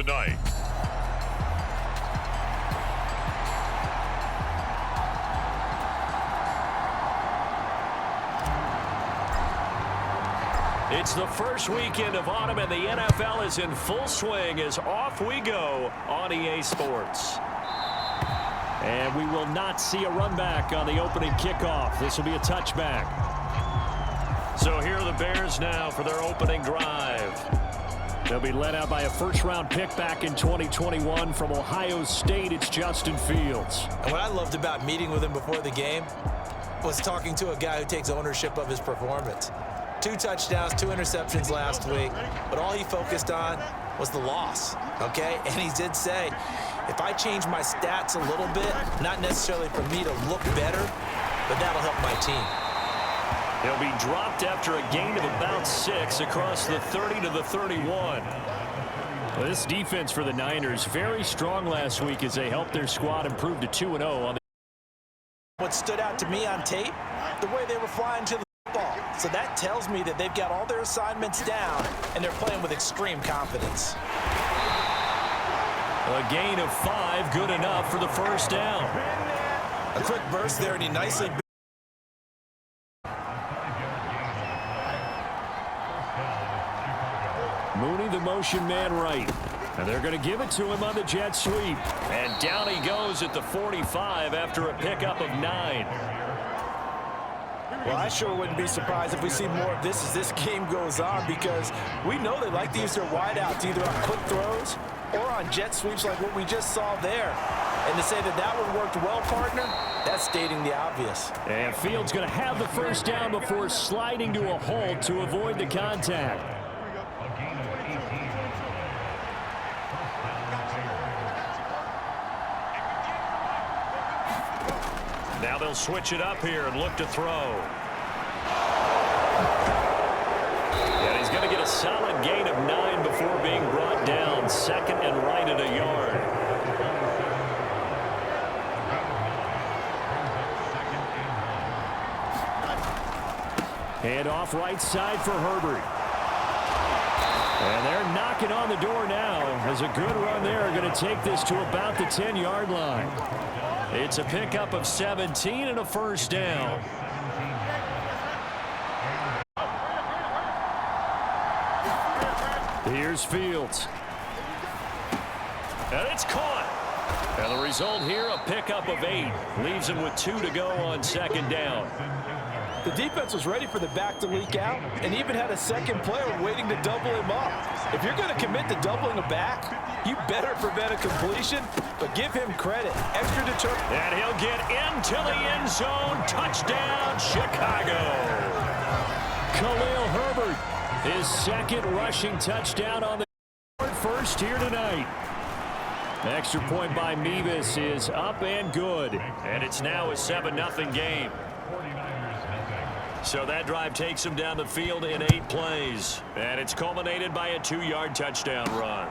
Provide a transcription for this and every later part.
tonight. It's the first weekend of autumn, and the NFL is in full swing as off we go on EA Sports. And we will not see a run back on the opening kickoff. This will be a touchback. So here are the Bears now for their opening drive. They'll be led out by a first-round pick back in 2021 from Ohio State. It's Justin Fields. And what I loved about meeting with him before the game was talking to a guy who takes ownership of his performance. 2 touchdowns, 2 interceptions last week, but all he focused on was the loss, okay? And he did say, if I change my stats a little bit, not necessarily for me to look better, but that'll help my team. He'll be dropped after a gain of about 6 across the 30 to the 31. Well, this defense for the Niners, very strong last week as they helped their squad improve to 2-0 on the. What stood out to me on tape, the way they were flying to the football. So that tells me that they've got all their assignments down and they're playing with extreme confidence. A gain of 5, good enough for the first down. A quick burst there, and he nicely. Mooney, the motion man right. And they're going to give it to him on the jet sweep. And down he goes at the 45 after a pickup of 9. Well, I sure wouldn't be surprised if we see more of this as this game goes on, because we know they like to use their wideouts either on quick throws or on jet sweeps like what we just saw there. And to say that that one worked well, partner, that's stating the obvious. And Fields going to have the first down before sliding to a halt to avoid the contact. Now they'll switch it up here and look to throw. And he's going to get a solid gain of 9 before being brought down. Second and right at a yard. Hand off right side for Herbert. And they're knocking on the door now as a good run there. Going to take this to about the 10-yard line. It's a pickup of 17 and a first down. Here's Fields. And it's caught. And the result here, a pickup of 8. Leaves him with 2 to go on second down. The defense was ready for the back to leak out and even had a second player waiting to double him up. If you're going to commit to doubling a back, you better prevent a completion, but give him credit. Extra determined. And he'll get into the end zone. Touchdown, Chicago. Khalil Herbert, his second rushing touchdown on the board, first here tonight. Extra point by Mevis is up and good. And it's now a 7-0 game. So that drive takes him down the field in 8 plays. And it's culminated by a 2-yard touchdown run.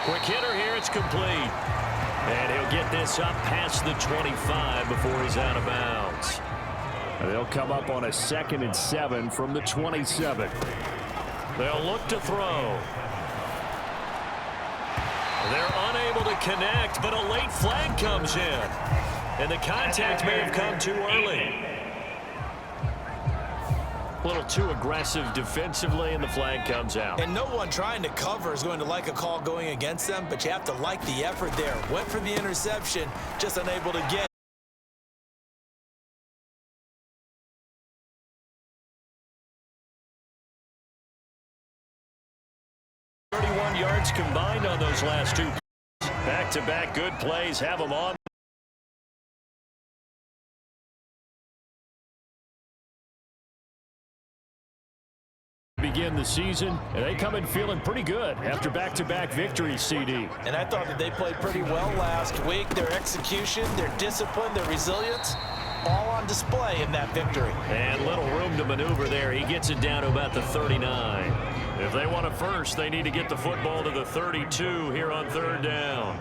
Quick hitter here, it's complete. And he'll get this up past the 25 before he's out of bounds. And they'll come up on a 2nd and 7 from the 27. They'll look to throw. They're unable to connect, but a late flag comes in. And the contact may have come too early. A little too aggressive defensively, and the flag comes out. And no one trying to cover is going to like a call going against them, but you have to like the effort there. Went for the interception, just unable to get. Yards combined on those last 2. Back-to-back good plays have them on. Begin the season, and they come in feeling pretty good after back-to-back victories, CD. And I thought that they played pretty well last week. Their execution, their discipline, their resilience, all on display in that victory. And little room to maneuver there. He gets it down to about the 39. If they want it first, they need to get the football to the 32 here on third down.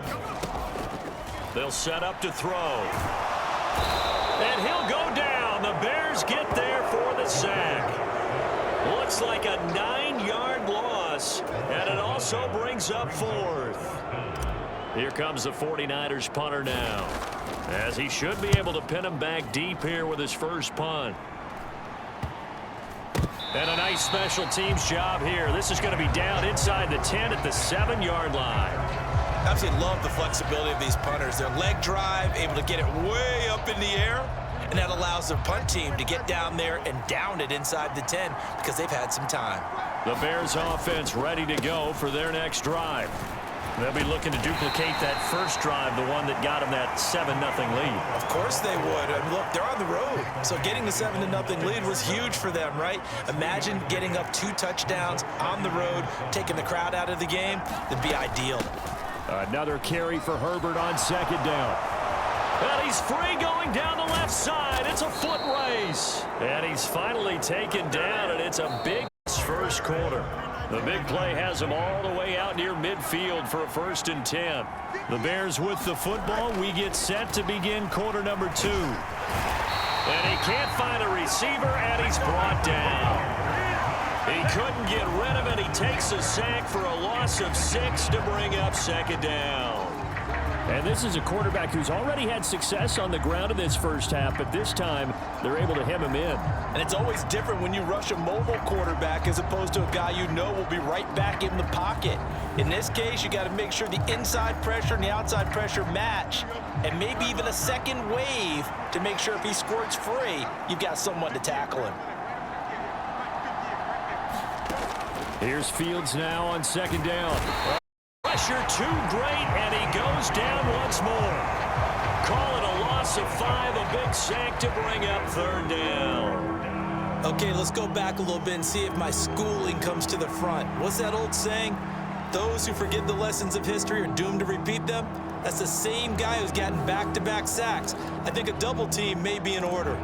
They'll set up to throw. And he'll go down. The Bears get there for the sack. Looks like a 9-yard loss, and it also brings up fourth. Here comes the 49ers punter now, as he should be able to pin him back deep here with his first punt. And a nice special teams job here. This is going to be down inside the 10 at the 7-yard line. Absolutely love the flexibility of these punters. Their leg drive, able to get it way up in the air, and that allows their punt team to get down there and down it inside the 10 because they've had some time. The Bears offense ready to go for their next drive. They'll be looking to duplicate that first drive, the one that got them that 7-0 lead. Of course they would. I mean, look, they're on the road. So getting the 7-0 lead was huge for them, right? Imagine getting up 2 touchdowns on the road, taking the crowd out of the game. That'd be ideal. Another carry for Herbert on second down. And he's free going down the left side. It's a foot race. And he's finally taken down, and it's a big first quarter. The big play has him all the way out near midfield for a 1st and 10. The Bears with the football. We get set to begin quarter number 2. And he can't find a receiver, and he's brought down. He couldn't get rid of it. He takes a sack for a loss of 6 to bring up second down. And this is a quarterback who's already had success on the ground in this first half, but this time they're able to hem him in. And it's always different when you rush a mobile quarterback as opposed to a guy you know will be right back in the pocket. In this case, you got to make sure the inside pressure and the outside pressure match, and maybe even a second wave to make sure if he squirts free, you've got someone to tackle him. Here's Fields now on second down. Pressure too great, and he goes down once more. Call it a loss of 5, a big sack to bring up third down. Okay, let's go back a little bit and see if my schooling comes to the front. What's that old saying? Those who forget the lessons of history are doomed to repeat them. That's the same guy who's gotten back-to-back sacks. I think a double team may be in order.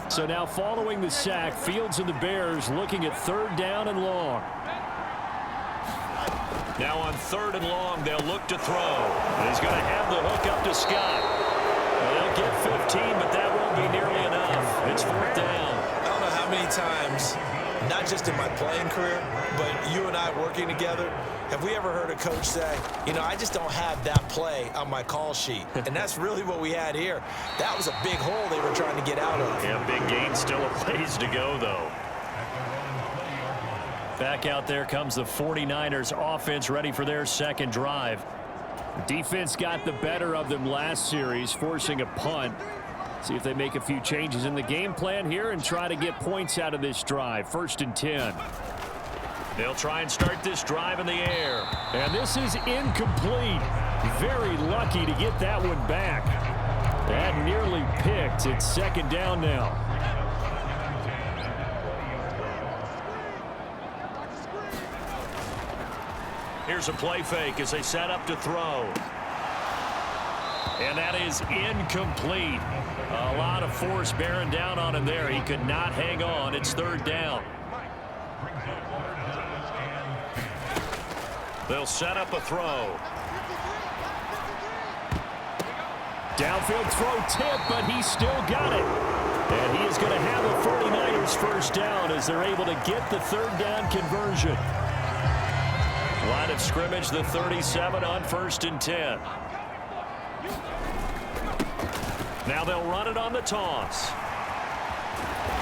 So now following the sack, Fields and the Bears looking at third down and long. Now on third and long, they'll look to throw. He's going to have the hook up to Scott. They'll get 15, but that won't be nearly enough. It's fourth down. I don't know how many times, not just in my playing career, but you and I working together, have we ever heard a coach say, you know, I just don't have that play on my call sheet. And that's really what we had here. That was a big hole they were trying to get out of. Yeah, big gain, still a ways to go, though. Back out there comes the 49ers offense ready for their second drive. Defense got the better of them last series, forcing a punt. See if they make a few changes in the game plan here and try to get points out of this drive. 1st and 10. They'll try and start this drive in the air. And this is incomplete. Very lucky to get that one back. That nearly picked. It's second down now. Here's a play fake as they set up to throw. And that is incomplete. A lot of force bearing down on him there. He could not hang on. It's third down. They'll set up a throw. Downfield throw tip, but he still got it. And he is going to have a 49ers first down as they're able to get the third down conversion. Line of scrimmage, the 37 on 1st and 10. Now they'll run it on the toss.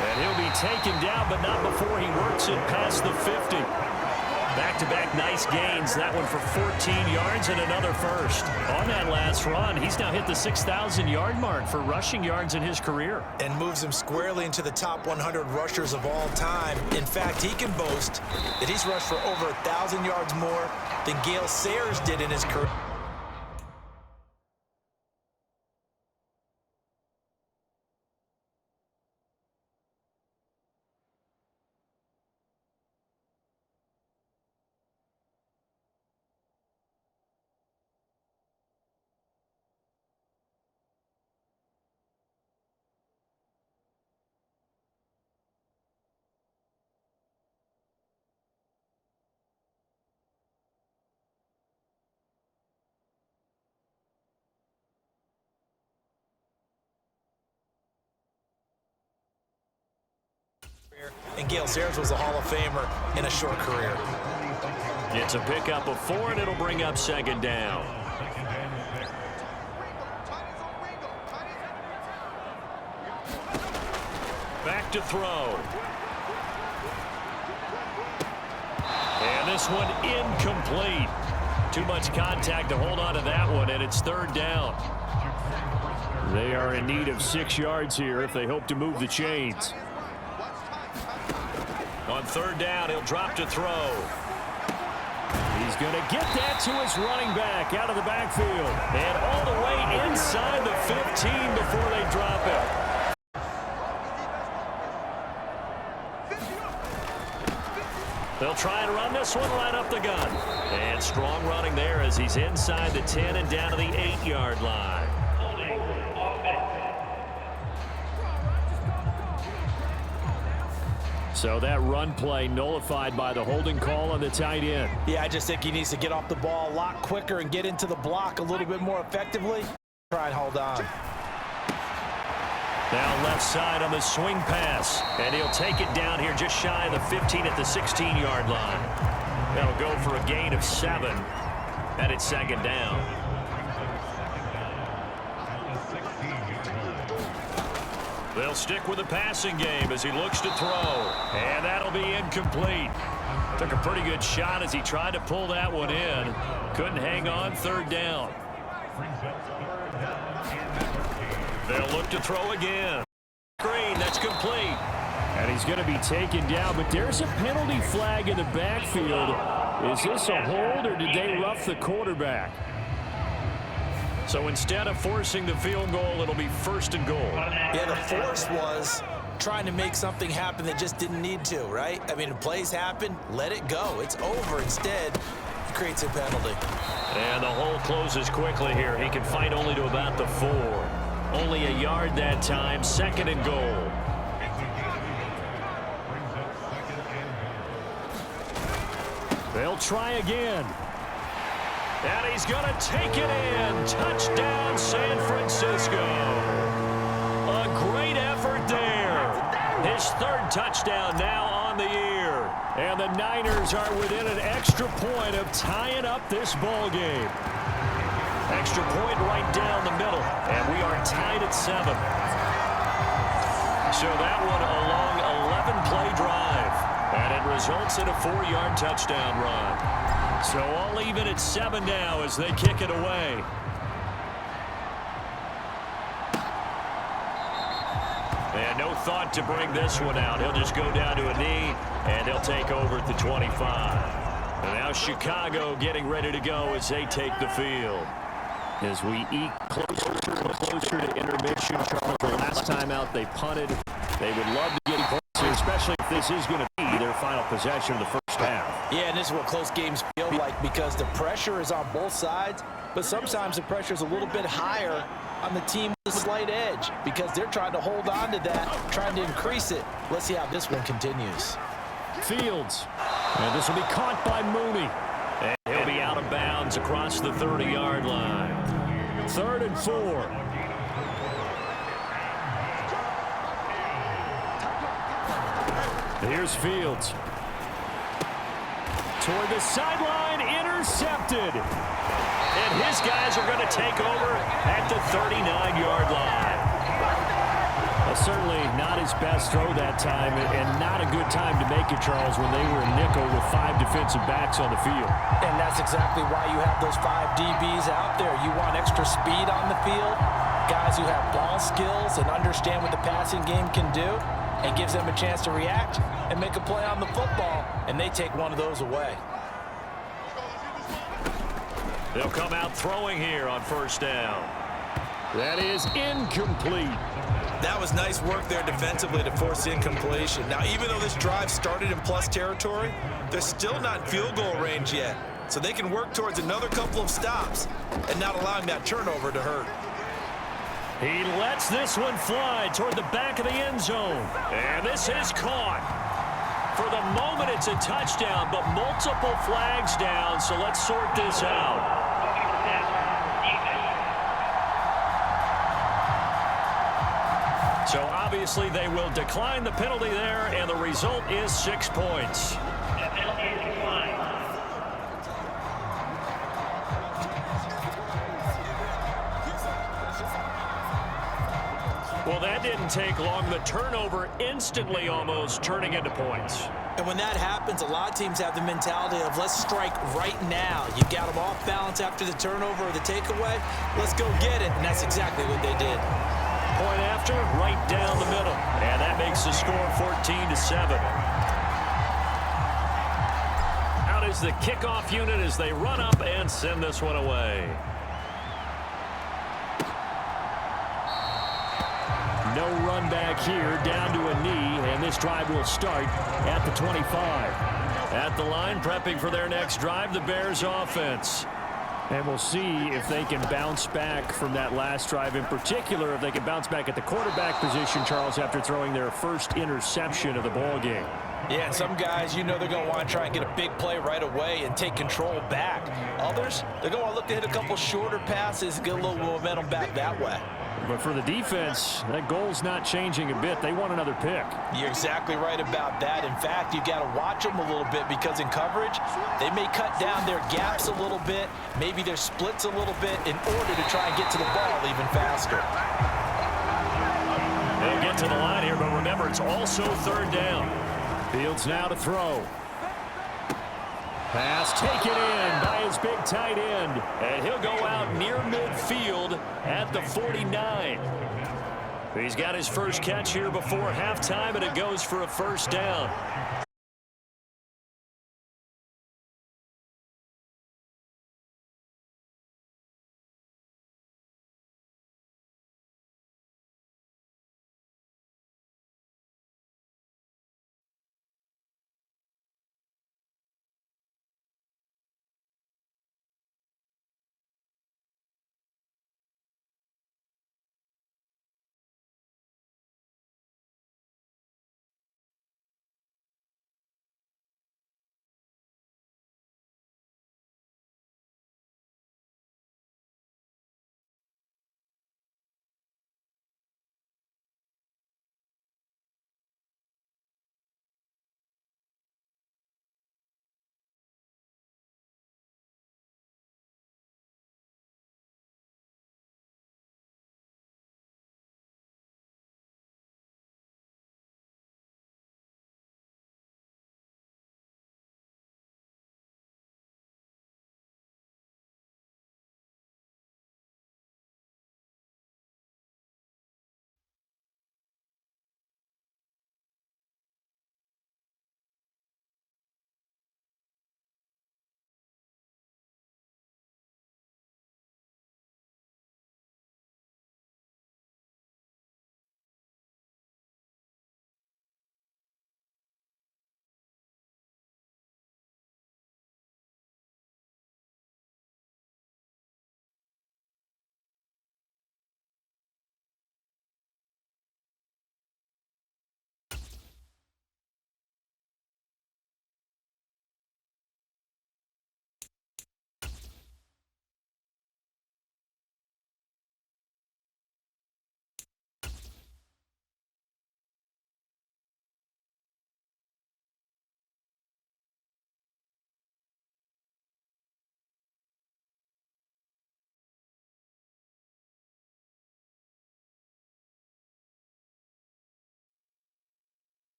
And he'll be taken down, but not before he works it past the 50. Back-to-back nice gains. That one for 14 yards and another first. On that last run, he's now hit the 6,000-yard mark for rushing yards in his career. And moves him squarely into the top 100 rushers of all time. In fact, he can boast that he's rushed for over 1,000 yards more than Gale Sayers did in his career. And Gale Sayers was a Hall of Famer in a short career. It's a pickup of 4, and it'll bring up second down. Back to throw. And this one incomplete. Too much contact to hold on to that one, and it's third down. They are in need of 6 yards here if they hope to move the chains. On third down, he'll drop to throw. He's going to get that to his running back out of the backfield. And all the way inside the 15 before they drop it. They'll try and run this one right up the gun. And strong running there as he's inside the 10 and down to the 8-yard line. So that run play nullified by the holding call on the tight end. Yeah, I just think he needs to get off the ball a lot quicker and get into the block a little bit more effectively. Try and hold on. Now left side on the swing pass. And he'll take it down here just shy of the 15 at the 16-yard line. That'll go for a gain of 7. And it's second down. They'll stick with the passing game as he looks to throw. And that'll be incomplete. Took a pretty good shot as he tried to pull that one in. Couldn't hang on, third down. They'll look to throw again. Green, that's complete. And he's going to be taken down, but there's a penalty flag in the backfield. Is this a hold or did they rough the quarterback? So instead of forcing the field goal, it'll be first and goal. Yeah, the force was trying to make something happen that just didn't need to, right? I mean, plays happen, let it go. It's over. Instead, he creates a penalty. And the hole closes quickly here. He can fight only to about the 4. Only a yard that time, second and goal. They'll try again. And he's going to take it in. Touchdown, San Francisco. A great effort there. His third touchdown now on the year. And the Niners are within an extra point of tying up this ball game. Extra point right down the middle. And we are tied at 7. So that one a long 11-play drive. And it results in a 4-yard touchdown run. So all even at 7 now as they kick it away. And no thought to bring this one out. He'll just go down to a knee, and he'll take over at the 25. And now Chicago getting ready to go as they take the field. As we eke closer and closer to intermission, Charles, the last time out they punted. They would love to get closer, especially if this is going to be their final possession of the first half. Yeah, and this is what close games feel like because the pressure is on both sides, but sometimes the pressure is a little bit higher on the team with a slight edge because they're trying to hold on to that, trying to increase it. Let's see how this one continues. Fields. And this will be caught by Mooney. And he'll be out of bounds across the 30-yard line. 3rd and 4. Here's Fields. Toward the sideline, intercepted. And his guys are going to take over at the 39-yard line. Certainly not his best throw that time, and not a good time to make it, Charles, when they were in nickel with 5 defensive backs on the field. And that's exactly why you have those 5 DBs out there. You want extra speed on the field, guys who have ball skills and understand what the passing game can do, and gives them a chance to react and make a play on the football, and they take one of those away. They'll come out throwing here on first down. That is incomplete. That was nice work there defensively to force the incompletion. Now, even though this drive started in plus territory, they're still not in field goal range yet. So they can work towards another couple of stops and not allowing that turnover to hurt. He lets this one fly toward the back of the end zone. And this is caught. For the moment, it's a touchdown, but multiple flags down, so let's sort this out. So obviously they will decline the penalty there, and the result is 6 points. Well, that didn't take long. The turnover instantly almost turning into points. And when that happens, a lot of teams have the mentality of let's strike right now. You got them off balance after the turnover or the takeaway. Let's go get it. And that's exactly what they did. Point after, right down the middle. And that makes the score 14-7. Out is the kickoff unit as they run up and send this one away. No run back here, down to a knee, and this drive will start at the 25. At the line, prepping for their next drive, the Bears offense. And we'll see if they can bounce back from that last drive, in particular, if they can bounce back at the quarterback position, Charles, after throwing their first interception of the ball game. Yeah, and some guys, you know they're going to want to try and get a big play right away and take control back. Others, they're going to look to hit a couple shorter passes, get a little momentum back that way. But for the defense, that goal's not changing a bit. They want another pick. You're exactly right about that. In fact, you got to watch them a little bit because in coverage, they may cut down their gaps a little bit, maybe their splits a little bit in order to try and get to the ball even faster. They'll get to the line here, but remember, it's also third down. Fields now to throw. Pass taken in by his big tight end. And he'll go out near midfield at the 49. He's got his first catch here before halftime, and it goes for a first down.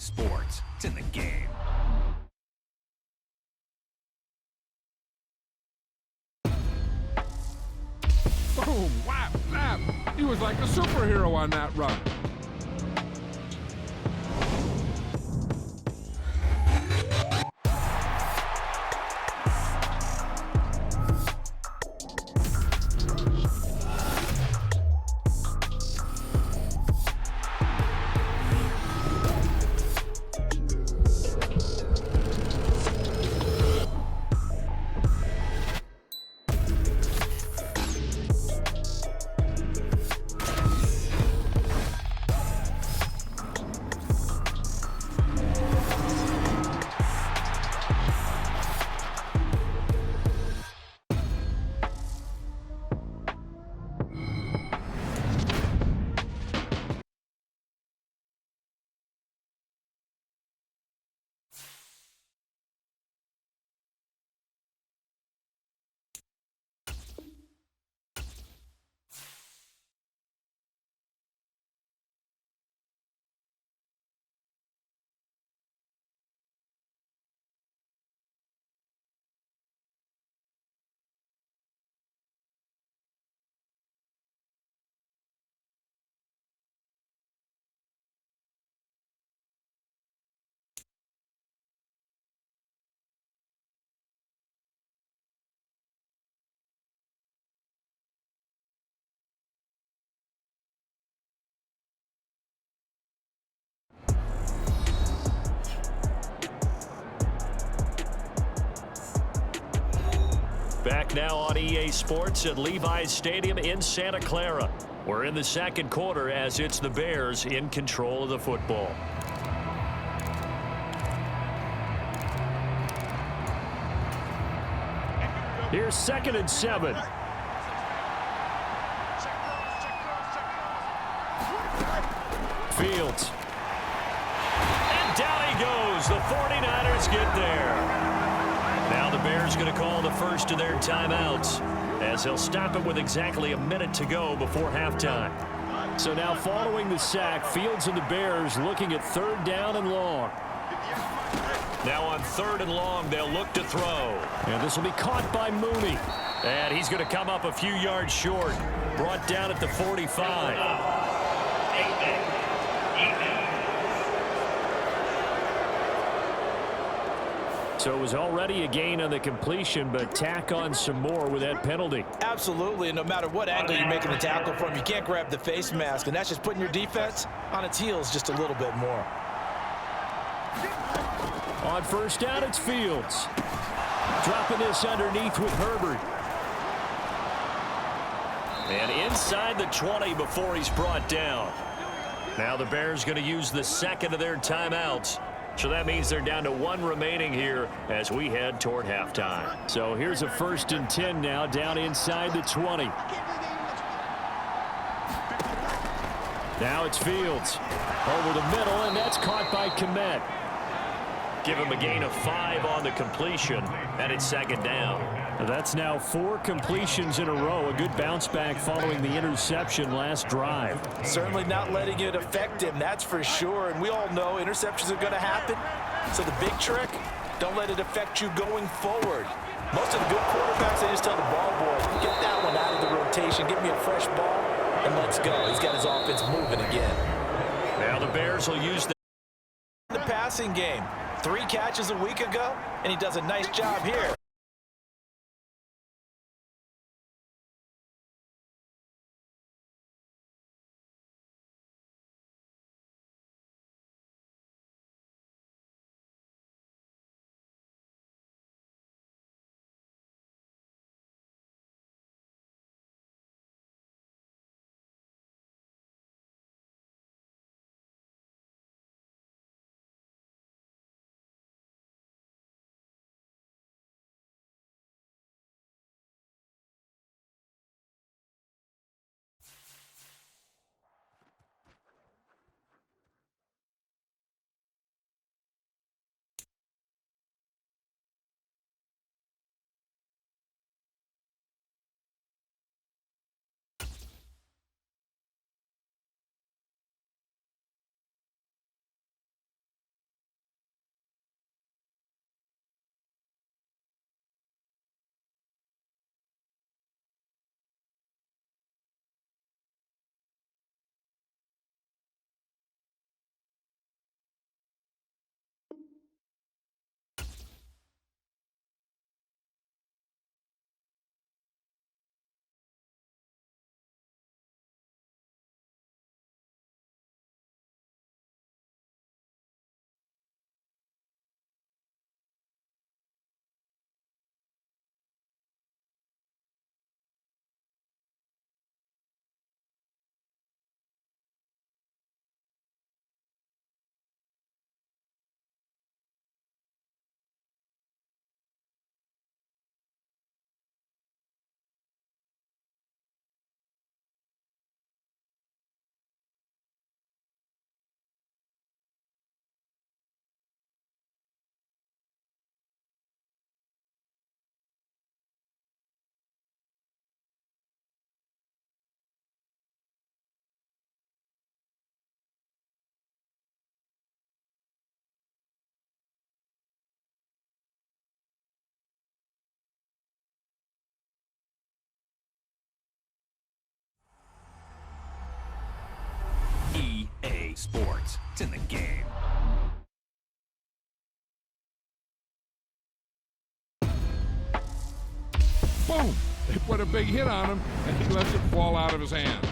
sports. It's in the game. Boom, whap, snap. He was like a superhero on that run. Back now on EA Sports at Levi's Stadium in Santa Clara. We're in the second quarter as it's the Bears in control of the football. Here's 2nd and 7. Fields. And down he goes. The 49ers get there. Now the Bears going to call the first of their timeouts as they'll stop it with exactly a minute to go before halftime. So now following the sack, Fields and the Bears looking at 3rd down and long. Now on 3rd and long, they'll look to throw. And this will be caught by Mooney. And he's going to come up a few yards short. Brought down at the 45. So it was already a gain on the completion, but tack on some more with that penalty. Absolutely, and no matter what angle you're making the tackle from, you can't grab the face mask, and that's just putting your defense on its heels just a little bit more. On 1st down, it's Fields. Dropping this underneath with Herbert. And inside the 20 before he's brought down. Now the Bears going to use the 2nd of their timeouts. So that means they're down to 1 remaining here as we head toward halftime. So here's a 1st and 10 now down inside the 20. Now it's Fields. Over the middle, and that's caught by Kmet. Give him a gain of 5 on the completion, and it's 2nd down. That's now 4 completions in a row. A good bounce back following the interception last drive. Certainly not letting it affect him, that's for sure. And we all know interceptions are going to happen. So the big trick, don't let it affect you going forward. Most of the good quarterbacks, they just tell the ball boy, get that one out of the rotation, give me a fresh ball, and let's go. He's got his offense moving again. Now the Bears will use The passing game. 3 catches a week ago, and he does a nice job here. sports. It's in the game. Boom! They put a big hit on him, and he lets it fall out of his hand.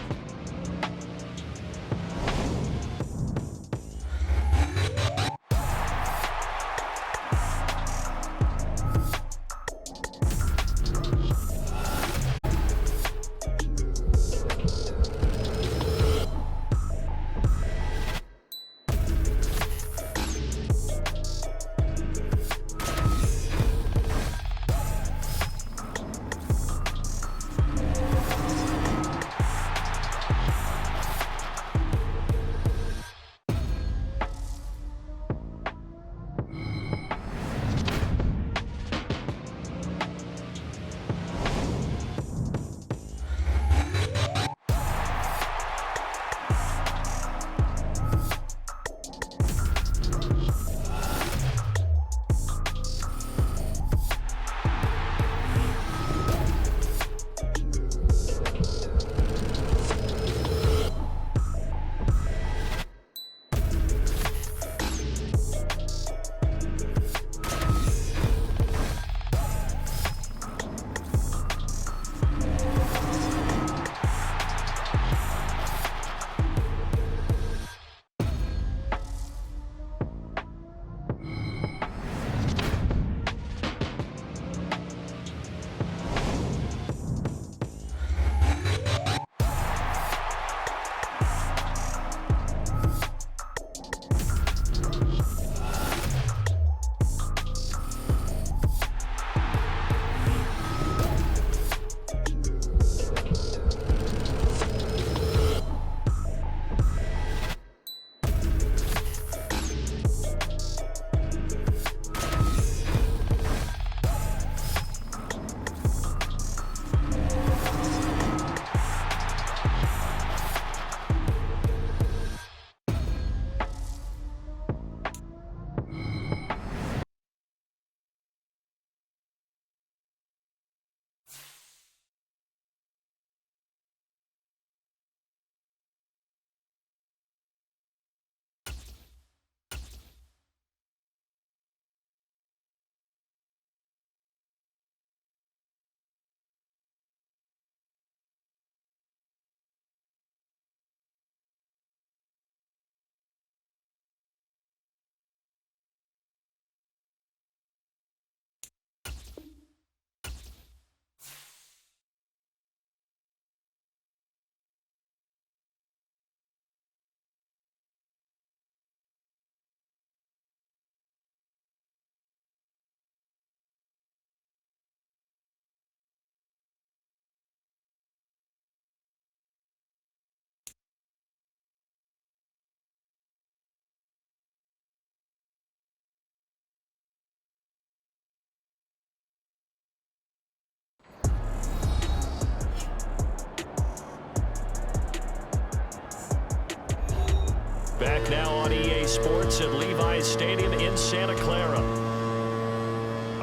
Back now on EA Sports at Levi's Stadium in Santa Clara.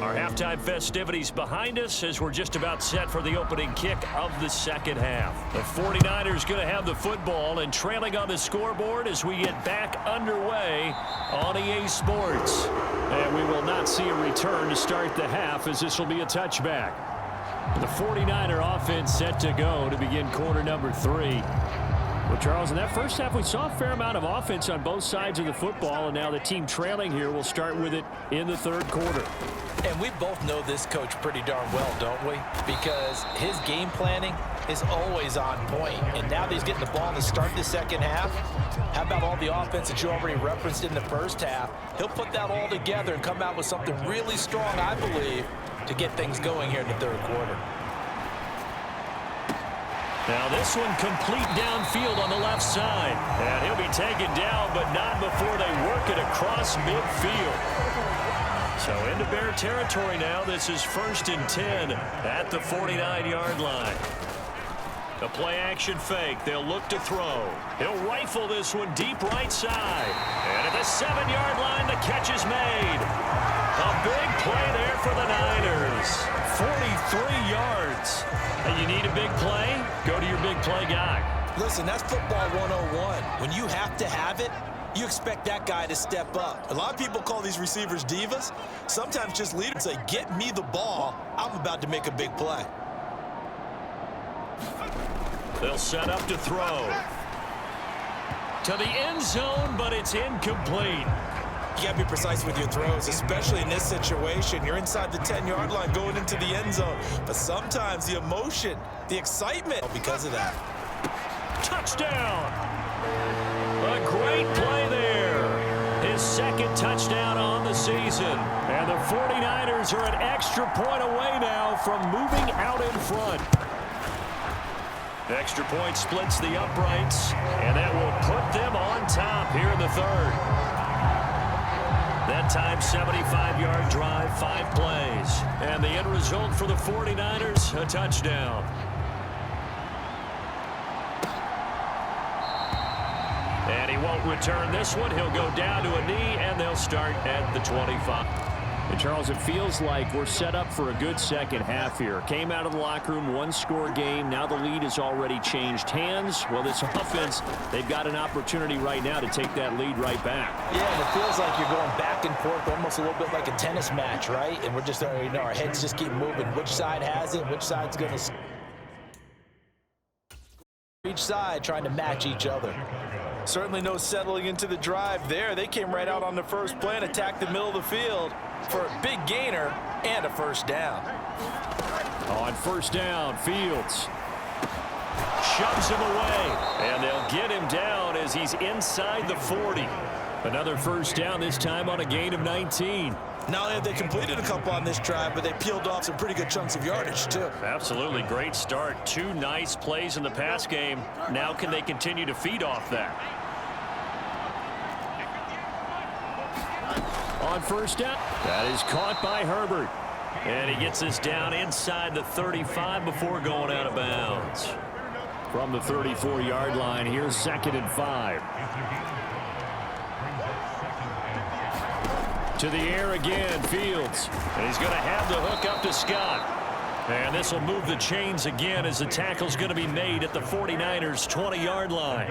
Our halftime festivities behind us as we're just about set for the opening kick of the second half. The 49ers going to have the football and trailing on the scoreboard as we get back underway on EA Sports. And we will not see a return to start the half as this will be a touchback. The 49er offense set to go to begin quarter number 3. Well, Charles, in that first half, we saw a fair amount of offense on both sides of the football, and now the team trailing here will start with it in the third quarter. And we both know this coach pretty darn well, don't we? Because his game planning is always on point. And now that he's getting the ball to start the second half, how about all the offense that you already referenced in the first half? He'll put that all together and come out with something really strong, I believe, to get things going here in the third quarter. Now this one complete downfield on the left side. And he'll be taken down, but not before they work it across midfield. So into Bear territory now. This is 1st and 10 at the 49-yard line. The play action fake. They'll look to throw. He'll rifle this one deep right side. And at the 7-yard line, the catch is made. A big play there for the Niners. 43 yards. And you need a big play? Go to your big play guy. Listen, that's football 101. When you have to have it, you expect that guy to step up. A lot of people call these receivers divas. Sometimes just leaders say, get me the ball. I'm about to make a big play. They'll set up to throw. To the end zone, but it's incomplete. You got to be precise with your throws, especially in this situation. You're inside the 10-yard line going into the end zone. But sometimes the emotion, the excitement, because of that. Touchdown! A great play there. His second touchdown on the season. And the 49ers are an extra point away now from moving out in front. Extra point splits the uprights, and that will put them on top here in the third. That time, 75-yard drive, 5 plays. And the end result for the 49ers, a touchdown. And he won't return this one. He'll go down to a knee, and they'll start at the 25. And Charles, it feels like we're set up for a good second half here. Came out of the locker room, one-score game. Now the lead has already changed hands. Well, this offense, they've got an opportunity right now to take that lead right back. Yeah, and it feels like you're going back and forth, almost a little bit like a tennis match, right? And we're just, our heads just keep moving. Which side has it? Which side's going to... Each side trying to match each other. Certainly no settling into the drive there. They came right out on the first play and attacked the middle of the field for a big gainer and a first down. On first down, Fields shoves him away, and they'll get him down as he's inside the 40. Another first down, this time on a gain of 19. Not only have they completed a couple on this drive, but they peeled off some pretty good chunks of yardage, too. Absolutely great start. 2 nice plays in the pass game. Now can they continue to feed off that? On first down, that is caught by Herbert. And he gets this down inside the 35 before going out of bounds. From the 34-yard line, here's 2nd and 5. To the air again, Fields. And he's going to have the hook up to Scott. And this will move the chains again as the tackle's going to be made at the 49ers' 20-yard line.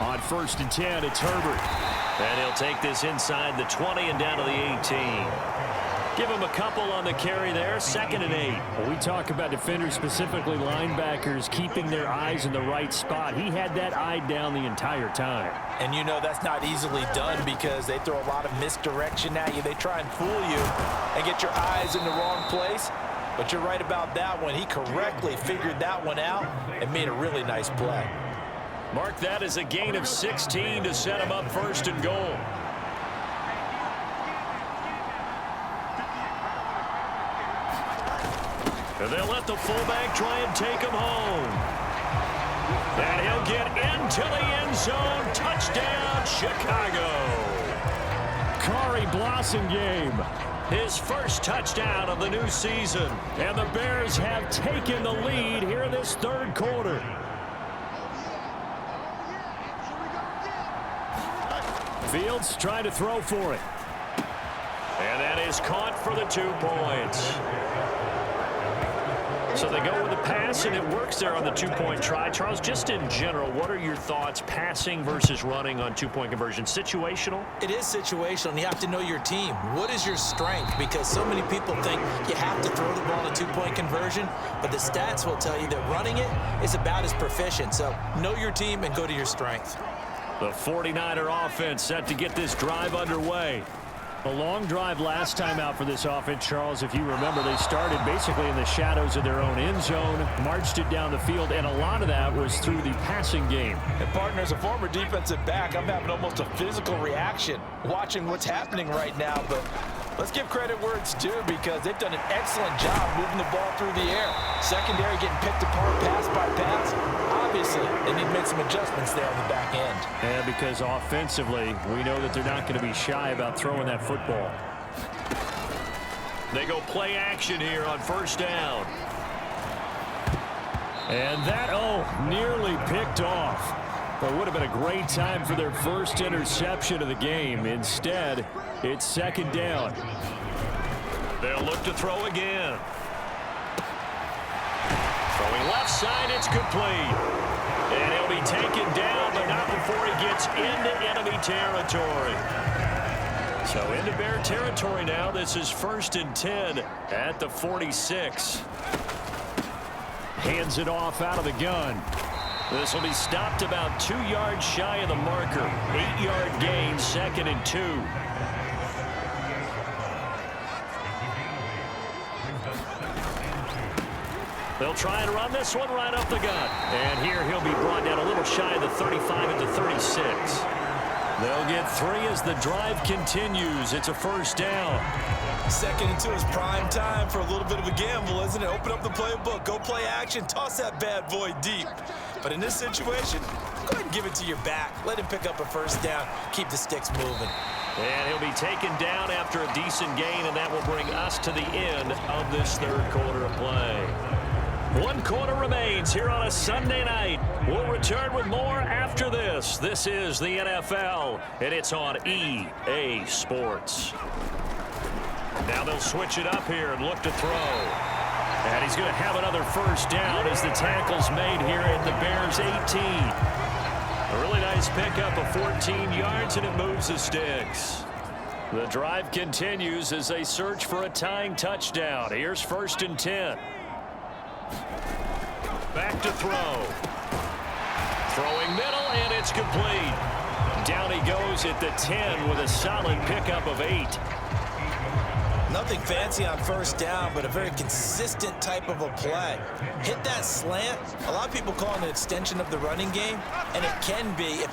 On 1st and 10, it's Herbert. And he'll take this inside the 20 and down to the 18. Give him a couple on the carry there, 2nd and 8. Well, we talk about defenders, specifically linebackers, keeping their eyes in the right spot. He had that eye down the entire time. And you know that's not easily done because they throw a lot of misdirection at you. They try and fool you and get your eyes in the wrong place. But you're right about that one. He correctly figured that one out and made a really nice play. Mark that as a gain of 16 to set him up 1st and goal. And they'll let the fullback try and take him home. And he'll get into the end zone. Touchdown, Chicago. Kari Blasingame. His first touchdown of the new season. And the Bears have taken the lead here in this 3rd quarter. Fields trying to throw for it. And that is caught for the 2 points. So they go with the pass, and it works there on the 2-point try. Charles, just in general, what are your thoughts passing versus running on 2-point conversion? Situational? It is situational, and you have to know your team. What is your strength? Because so many people think you have to throw the ball in a 2-point conversion, but the stats will tell you that running it is about as proficient. So know your team and go to your strength. The 49er offense set to get this drive underway. A long drive last time out for this offense, Charles. If you remember, they started basically in the shadows of their own end zone, marched it down the field, and a lot of that was through the passing game. And partner, as a former defensive back, I'm having almost a physical reaction watching what's happening right now. But let's give credit where it's due because they've done an excellent job moving the ball through the air. Secondary getting picked apart pass by pass. Obviously, they need to make some adjustments there on the back end. And because offensively, we know that they're not going to be shy about throwing that football. They go play action here on 1st down. And that, nearly picked off. But would have been a great time for their first interception of the game. Instead, it's 2nd down. They'll look to throw again. Throwing left side, it's complete. And he'll be taken down, but not before he gets into enemy territory. So into Bear territory now. This is 1st and 10 at the 46. Hands it off out of the gun. This will be stopped about 2 yards shy of the marker. 8-yard gain, 2nd and 2. They'll try and run this one right up the gut. And here he'll be brought down a little shy of the 35 at the 36. They'll get 3 as the drive continues. It's a 1st down. 2nd and 2 is prime time for a little bit of a gamble, isn't it? Open up the playbook, go play action, toss that bad boy deep. But in this situation, go ahead and give it to your back. Let him pick up a 1st down, keep the sticks moving. And he'll be taken down after a decent gain, and that will bring us to the end of this 3rd quarter of play. 1 quarter remains here on a Sunday night. We'll return with more after this. This is the NFL, and it's on EA Sports. Now they'll switch it up here and look to throw. And he's going to have another 1st down as the tackle's made here at the Bears' 18. A really nice pickup of 14 yards, and it moves the sticks. The drive continues as they search for a tying touchdown. Here's 1st and 10. Back to throw. Throwing middle, and it's complete. Down he goes at the 10 with a solid pickup of 8. Nothing fancy on 1st down, but a very consistent type of a play. Hit that slant. A lot of people call it an extension of the running game, and it can be if